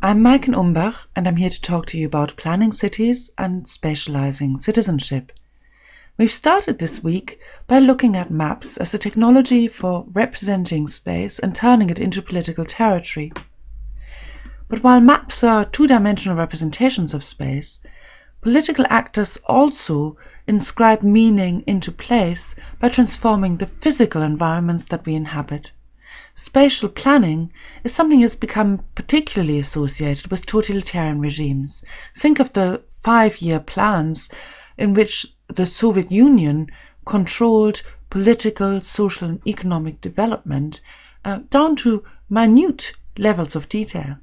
I'm Maiken Umbach, and I'm here to talk to you about planning cities and spatializing citizenship. We've started this week by looking at maps as a technology for representing space and turning it into political territory. But while maps are two-dimensional representations of space, political actors also inscribe meaning into place by transforming the physical environments that we inhabit. Spatial planning is something that's become particularly associated with totalitarian regimes. Think of the 5-year plans in which the Soviet Union controlled political, social and economic development down to minute levels of detail.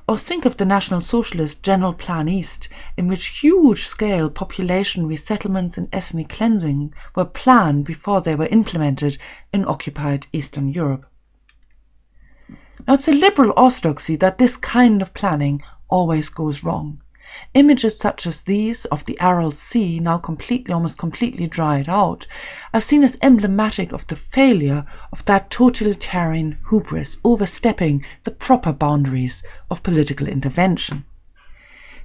Or think of the National Socialist General Plan East, in which huge-scale population resettlements and ethnic cleansing were planned before they were implemented in occupied Eastern Europe. Now, it's a liberal orthodoxy that this kind of planning always goes wrong. Images such as these of the Aral Sea, now almost completely dried out, are seen as emblematic of the failure of that totalitarian hubris, overstepping the proper boundaries of political intervention.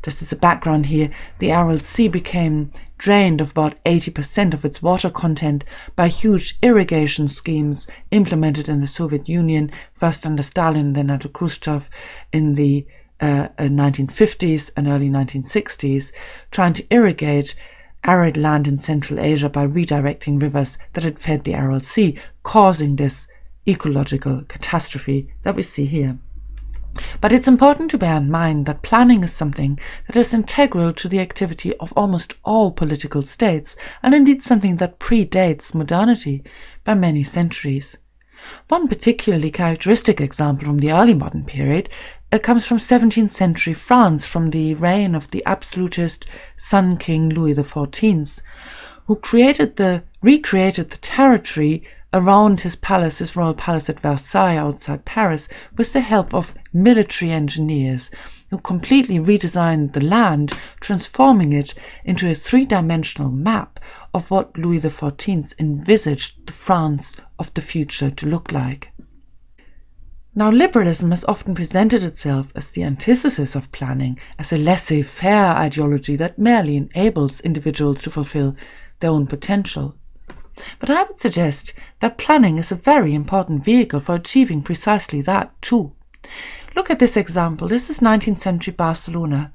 Just as a background here, the Aral Sea became drained of about 80% of its water content by huge irrigation schemes implemented in the Soviet Union, first under Stalin, then under Khrushchev in the 1950s and early 1960s, trying to irrigate arid land in Central Asia by redirecting rivers that had fed the Aral Sea, causing this ecological catastrophe that we see here. But it's important to bear in mind that planning is something that is integral to the activity of almost all political states, and indeed something that predates modernity by many centuries. One particularly characteristic example from the early modern period comes from 17th century France, from the reign of the absolutist Sun King Louis XIV, who recreated the territory around his royal palace at Versailles outside Paris with the help of military engineers who completely redesigned the land, transforming it into a three-dimensional map of what Louis XIV envisaged the France of the future to look like. Now, liberalism has often presented itself as the antithesis of planning, as a laissez-faire ideology that merely enables individuals to fulfill their own potential. But I would suggest that planning is a very important vehicle for achieving precisely that too. Look at this example. This is 19th century Barcelona.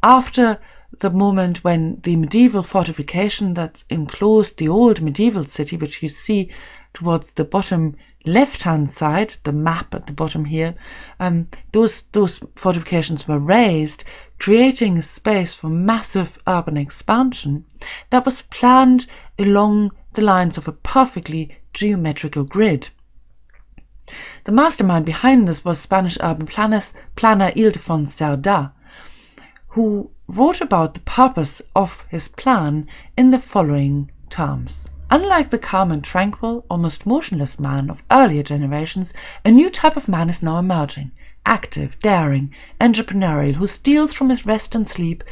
After the moment when the medieval fortification that enclosed the old medieval city, which you see towards the bottom left-hand side, the map at the bottom here, those fortifications were razed, creating a space for massive urban expansion that was planned along the lines of a perfectly geometrical grid. The mastermind behind this was Spanish urban planner Ildefons Cerdà, who wrote about the purpose of his plan in the following terms. Unlike the calm and tranquil, almost motionless man of earlier generations, a new type of man is now emerging, active, daring, entrepreneurial, who steals from his rest and sleep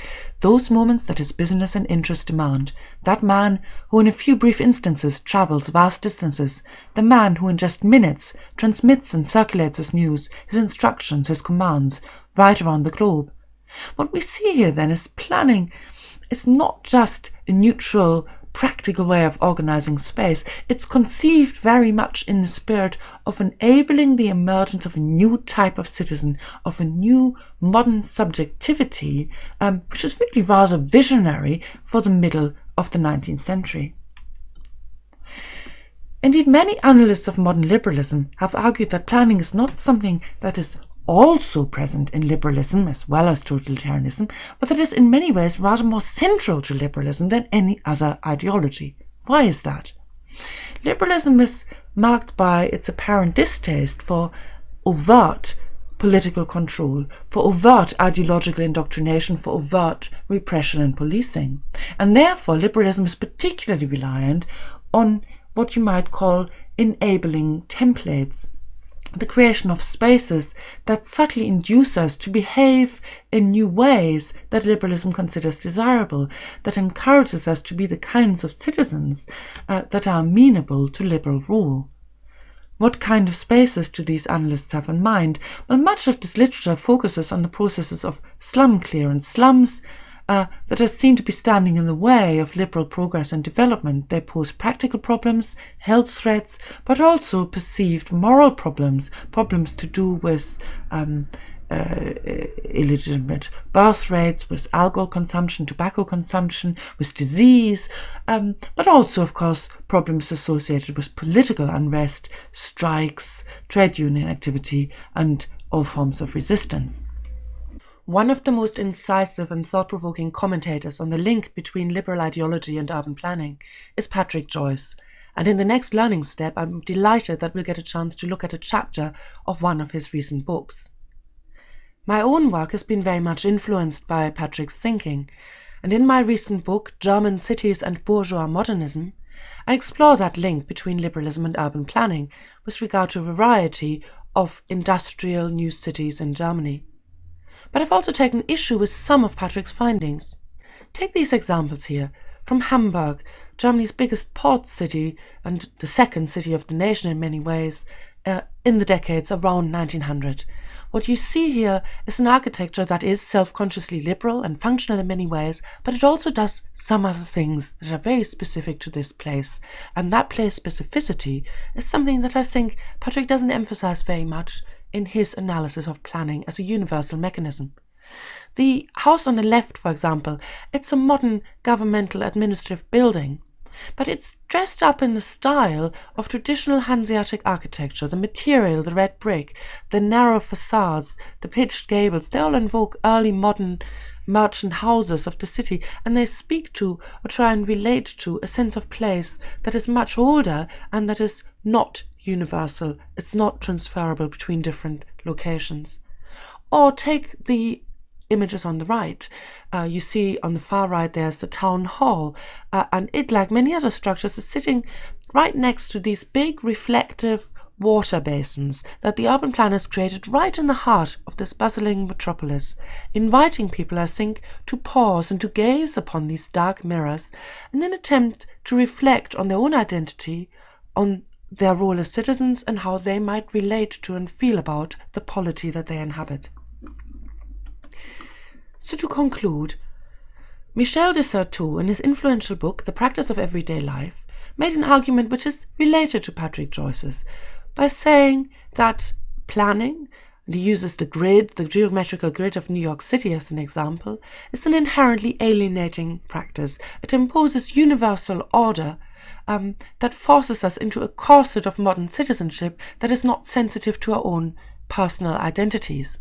those moments that his business and interest demand, that man who in a few brief instances travels vast distances, the man who in just minutes transmits and circulates his news, his instructions, his commands, right around the globe. What we see here then is planning is not just a neutral, practical way of organizing space. It's conceived very much in the spirit of enabling the emergence of a new type of citizen, of a new modern subjectivity, which is really rather visionary for the middle of the 19th century. Indeed, many analysts of modern liberalism have argued that planning is not something that is also present in liberalism as well as totalitarianism, but that is in many ways rather more central to liberalism than any other ideology. Why is that? Liberalism is marked by its apparent distaste for overt political control, for overt ideological indoctrination, for overt repression and policing. And therefore, liberalism is particularly reliant on what you might call enabling templates, the creation of spaces that subtly induce us to behave in new ways that liberalism considers desirable, that encourages us to be the kinds of citizens that are amenable to liberal rule. What kind of spaces do these analysts have in mind? Well, much of this literature focuses on the processes of slum clearance, slums that are seen to be standing in the way of liberal progress and development. They pose practical problems, health threats, but also perceived moral problems, problems to do with illegitimate birth rates, with alcohol consumption, tobacco consumption, with disease, but also, of course, problems associated with political unrest, strikes, trade union activity, and all forms of resistance. One of the most incisive and thought-provoking commentators on the link between liberal ideology and urban planning is Patrick Joyce, and in the next learning step I'm delighted that we'll get a chance to look at a chapter of one of his recent books. My own work has been very much influenced by Patrick's thinking, and in my recent book, German Cities and Bourgeois Modernism, I explore that link between liberalism and urban planning with regard to a variety of industrial new cities in Germany. But I've also taken issue with some of Patrick's findings. Take these examples here from Hamburg, Germany's biggest port city and the second city of the nation in many ways, in the decades around 1900. What you see here is an architecture that is self-consciously liberal and functional in many ways, but it also does some other things that are very specific to this place. And that place specificity is something that I think Patrick doesn't emphasize very much in his analysis of planning as a universal mechanism. The house on the left, for example, it's a modern governmental administrative building, but it's dressed up in the style of traditional Hanseatic architecture. The material, the red brick, the narrow facades, the pitched gables, they all invoke early modern merchant houses of the city, and they speak to or try and relate to a sense of place that is much older and that is not universal. It's not transferable between different locations. Or take the images on the right. You see on the far right there's the town hall, and it, like many other structures, is sitting right next to these big reflective water basins that the urban planners created right in the heart of this bustling metropolis, inviting people, I think, to pause and to gaze upon these dark mirrors and then attempt to reflect on their own identity, on their role as citizens, and how they might relate to and feel about the polity that they inhabit. So to conclude, Michel de Certeau, in his influential book The Practice of Everyday Life, made an argument which is related to Patrick Joyce's by saying that planning, and he uses the grid, the geometrical grid of New York City as an example, is an inherently alienating practice. It imposes universal order that forces us into a corset of modern citizenship that is not sensitive to our own personal identities.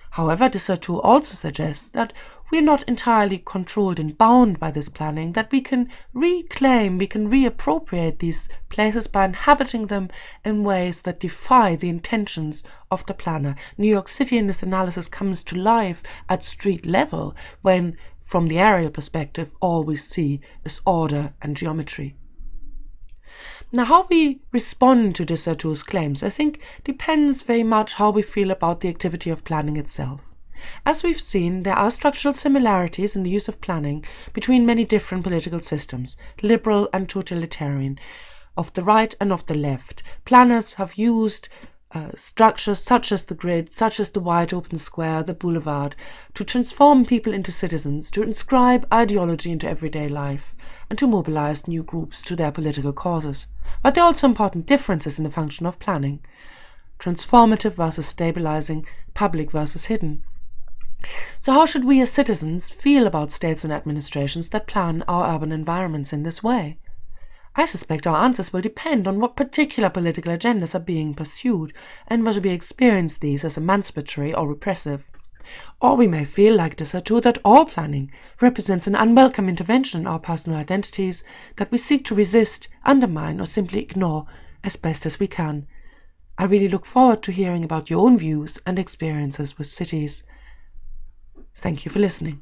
However, de Certeau also suggests that we are not entirely controlled and bound by this planning, that we can reclaim, we can reappropriate these places by inhabiting them in ways that defy the intentions of the planner. New York City in this analysis comes to life at street level when, from the aerial perspective, all we see is order and geometry. Now, how we respond to de Certeau's claims, I think, depends very much how we feel about the activity of planning itself. As we've seen, there are structural similarities in the use of planning between many different political systems, liberal and totalitarian, of the right and of the left. Planners have used structures such as the grid, such as the wide open square, the boulevard, to transform people into citizens, to inscribe ideology into everyday life, and to mobilize new groups to their political causes. But there are also important differences in the function of planning: transformative versus stabilizing, public versus hidden. So how should we as citizens feel about states and administrations that plan our urban environments in this way? I suspect our answers will depend on what particular political agendas are being pursued and whether we experience these as emancipatory or repressive. Or we may feel like de Certeau that all planning represents an unwelcome intervention in our personal identities that we seek to resist, undermine, or simply ignore as best as we can. I really look forward to hearing about your own views and experiences with cities. Thank you for listening.